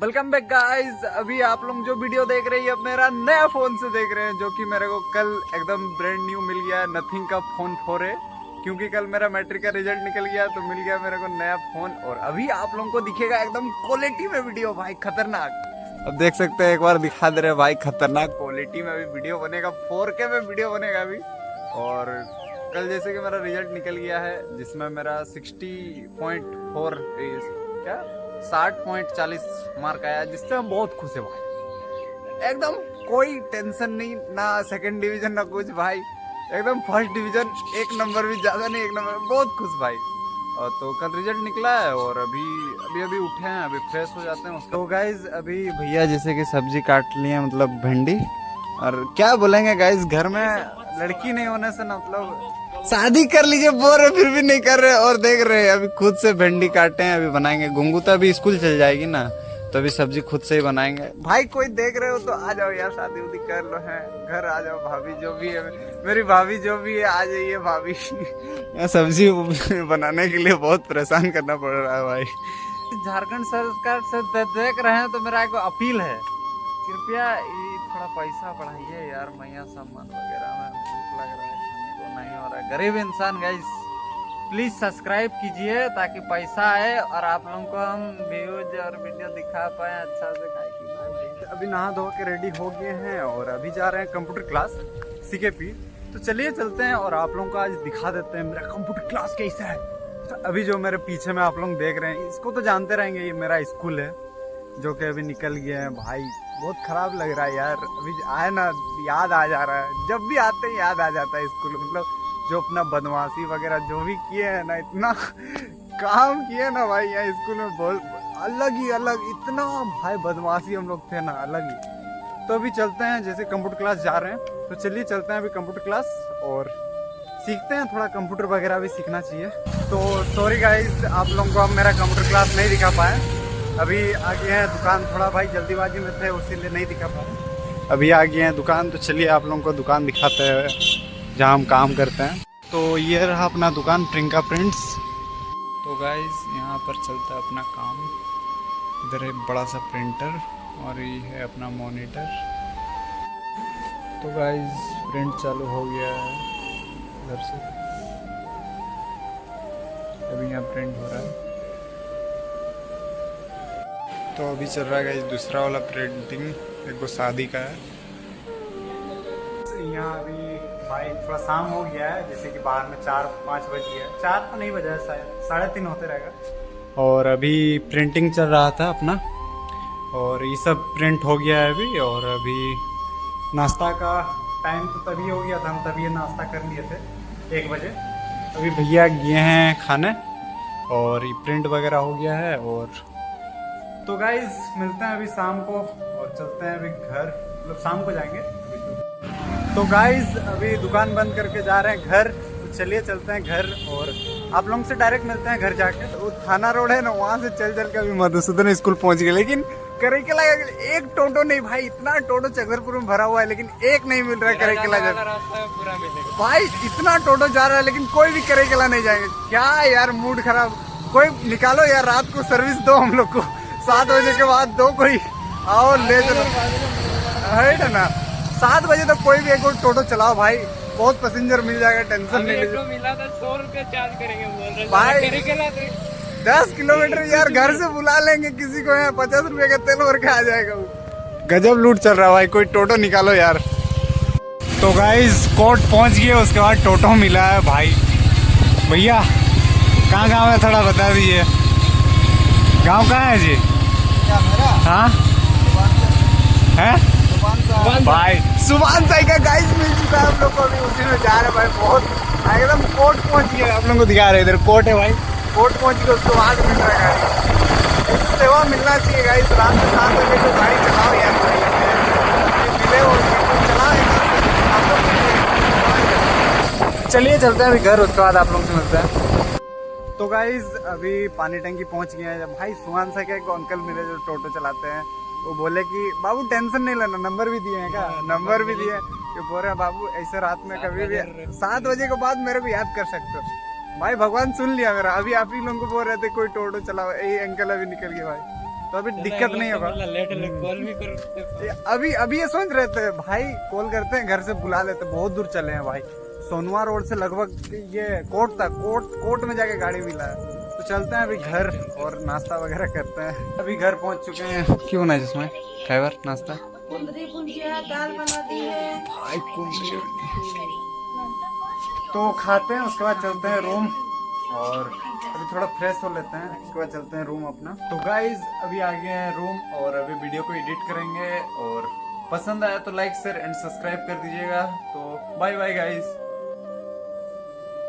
Welcome back guys. अभी आप लोग जो वीडियो देख रहे हैं मेरा नया फोन से देख रहे हैं, जो कि मेरे को कल एकदम ब्रांड न्यू मिल गया है। नथिंग का फोन 4 है, क्योंकि कल मेरा मैट्रिक का रिजल्ट निकल गया तो मिल गया मेरे को नया फोन। और अभी आप लोगों को दिखेगा एकदम क्वालिटी में वीडियो भाई, खतरनाक। अब देख सकते हैं, एक बार दिखा दे रहे भाई, खतरनाक क्वालिटी में अभी वीडियो बनेगा, 4K में वीडियो बनेगा अभी। और कल जैसे कि मेरा रिजल्ट निकल गया है, जिसमें मेरा 60.4 क्या 60.40 मार्क आया, जिससे हम बहुत खुश है भाई। एकदम कोई टेंशन नहीं, ना सेकंड डिवीजन ना कुछ भाई, एकदम फर्स्ट डिवीजन, एक नंबर भी ज्यादा नहीं, एक नंबर, बहुत खुश भाई। और तो कल रिजल्ट निकला है और अभी उठे हैं, अभी फ्रेश हो जाते हैं। तो गाइज अभी भैया जैसे कि सब्जी काट लिए, मतलब भिंडी। और क्या बोलेंगे गाइज, घर में लड़की नहीं होने से ना, मतलब शादी कर लीजिए बोल रहे फिर भी नहीं कर रहे, और देख रहे हैं अभी खुद से भिंडी काटे हैं, अभी बनाएंगे। गुंगू तो अभी स्कूल चल जाएगी ना, तो अभी सब्जी खुद से ही बनाएंगे। भाई कोई देख रहे हो तो आ जाओ यार, शादी उदी कर लो है, घर आ जाओ। भाभी जो भी है, मेरी भाभी जो भी है, आ जाइए भाभी। यहाँ सब्जी बनाने के लिए बहुत परेशान करना पड़ रहा है भाई। झारखंड सरकार से देख रहे हैं तो मेरा एक अपील है, कृपया थोड़ा पैसा बढ़ाइए यार, मैया सामान वगैरह में भूख लग रहा है, नहीं हो रहा है। गरीब इंसान गाइस, प्लीज सब्सक्राइब कीजिए ताकि पैसा आए और आप लोगों को हम व्यूज और वीडियो दिखा पाए अच्छा से। अभी नहा धो के रेडी हो गए हैं और अभी जा रहे हैं कंप्यूटर क्लास CKP। तो चलिए चलते हैं और आप लोगों को आज दिखा देते हैं मेरा कंप्यूटर क्लास कैसा है। तो अभी जो मेरे पीछे में आप लोग देख रहे हैं, इसको तो जानते रहेंगे, ये मेरा स्कूल है, जो कि अभी निकल गया है भाई। बहुत खराब लग रहा है यार, अभी आए ना याद आ जा रहा है, जब भी आते हैं याद आ जाता है स्कूल। मतलब जो अपना बदमाशी वगैरह जो भी किए हैं ना, इतना काम किए ना भाई यहाँ स्कूल में, बहुत अलग ही अलग, इतना भाई बदमाशी हम लोग थे ना, अलग ही। तो अभी चलते हैं, जैसे कंप्यूटर क्लास जा रहे हैं तो चलिए चलते हैं अभी कंप्यूटर क्लास और सीखते हैं। थोड़ा कंप्यूटर वगैरह भी सीखना चाहिए। तो सॉरी गाइज, आप लोगों को हम मेरा कंप्यूटर क्लास नहीं दिखा पाए, अभी आ गए हैं दुकान, थोड़ा भाई जल्दीबाजी में थे उसीलिए नहीं दिखा पाए। अभी आ गए हैं दुकान, तो चलिए आप लोगों को दुकान दिखाते हैं जहाँ हम काम करते हैं। तो ये रहा अपना दुकान प्रिंका प्रिंट्स। तो गाइज यहाँ पर चलता है अपना काम। इधर है बड़ा सा प्रिंटर और ये है अपना मॉनिटर। तो गाइज प्रिंट चालू हो गया है इधर से, अभी यहाँ प्रिंट हो रहा है। तो अभी चल रहा है गाइस दूसरा वाला प्रिंटिंग, एक वो शादी का है। यहाँ अभी भाई थोड़ा शाम हो गया है, जैसे कि बाहर में 4-5 बज गया, 4 तो नहीं बजा है, शायद 3:30 होते रहेगा। और अभी प्रिंटिंग चल रहा था अपना, और ये सब प्रिंट हो गया है अभी। और अभी नाश्ता का टाइम तो तभी हो गया था, हम तभी नाश्ता कर लिए थे 1 बजे। अभी भैया गए हैं खाने और ये प्रिंट वगैरह हो गया है। और तो गाइज मिलते हैं अभी शाम को और चलते हैं अभी घर, मतलब शाम को जाएंगे। तो गाइज अभी दुकान बंद करके जा रहे हैं घर, तो चलिए चलते हैं घर और आप लोगों से डायरेक्ट मिलते हैं घर जाके। वो थाना रोड है ना, वहाँ से चल चल के अभी मधुसूदन स्कूल पहुँच गए, लेकिन करेकेला एक टोटो नहीं भाई, इतना टोटो चकरपुर में भरा हुआ है लेकिन एक नहीं मिल रहा है करेकेला भाई। इतना टोटो जा रहा है लेकिन कोई भी करेकेला नहीं जाएंगे, क्या यार मूड खराब। कोई निकालो यार, रात को सर्विस दो हम लोग को, 7 बजे के बाद दो, कोई आओ ले चलो, है ना। 7 बजे तक कोई भी एक और टोटो चलाओ भाई, बहुत पैसेंजर मिल जाएगा, टेंशन नहीं लीजिए। मिला था 100 रुपया चार्ज करेंगे बोल रहे भाई। 10 किलोमीटर यार, घर से बुला लेंगे किसी को, यहाँ 50 रुपये का तेल भर के आ जाएगा वो। गजब लूट चल रहा है भाई, कोई टोटो निकालो यार। तो गाइस कोर्ट पहुंच गए, उसके बाद टोटो मिला है भाई। भैया कहाँ गाँव है थोड़ा बता दीजिए, गाँव कहाँ है जी? हाँ है भाई, सुभान साई का गाइस मिल चुका है हम लोग को, अभी उसी में जा रहे हैं भाई। बहुत एकदम कोर्ट पहुंच गए, आप लोगों को दिखा रहे हैं, इधर कोर्ट है भाई, कोर्ट पहुंच गए, उसके बाद मिल रहा है गाड़ी। इससे सेवा मिलना चाहिए गाइस, रात में 7 बजे को गाड़ी चलाओ यार भाई, मिले हो चलाओ। चलिए चलते हैं अभी घर, उसके बाद आप लोगों से मिलते हैं। तो गाइज अभी पानी टंकी पहुंच गए हैं भाई। सुहान सा के एक अंकल मिले जो टोटो चलाते हैं, वो बोले कि बाबू टेंशन नहीं लेना, नंबर भी दिए हैं क्या, नंबर भी दिए। कि बोल रहे बाबू ऐसे रात में कभी भी 7 बजे के बाद मेरे को याद कर सकते हो भाई। भगवान सुन लिया मेरा। अभी आप ही लोगों को बोल रहे थे कोई टोटो चलाओ, यही अंकल अभी निकल गए भाई। तो अभी दिक्कत नहीं होगा। लेट कॉल भी कर। अभी ये सोच रहे थे भाई कॉल करते हैं, घर से बुला लेते, बहुत दूर चले हैं भाई, सोनवा रोड से लगभग ये कोर्ट तक, कोर्ट में जाके गाड़ी मिला है। तो चलते हैं अभी घर और नाश्ता वगैरह करते हैं। अभी घर पहुंच चुके हैं। क्यों ना जिसमें खैबर नाश्ता कुंदरी भुजिया दाल बना दी है। तो खाते हैं, उसके बाद चलते हैं रूम और अभी थोड़ा फ्रेश हो लेते हैं, उसके बाद चलते हैं रूम अपना। तो गाइज अभी आ गए हैं रूम और अभी वीडियो को एडिट करेंगे, और पसंद आया तो लाइक शेयर एंड सब्सक्राइब कर दीजिएगा। तो बाय बाय गाइज।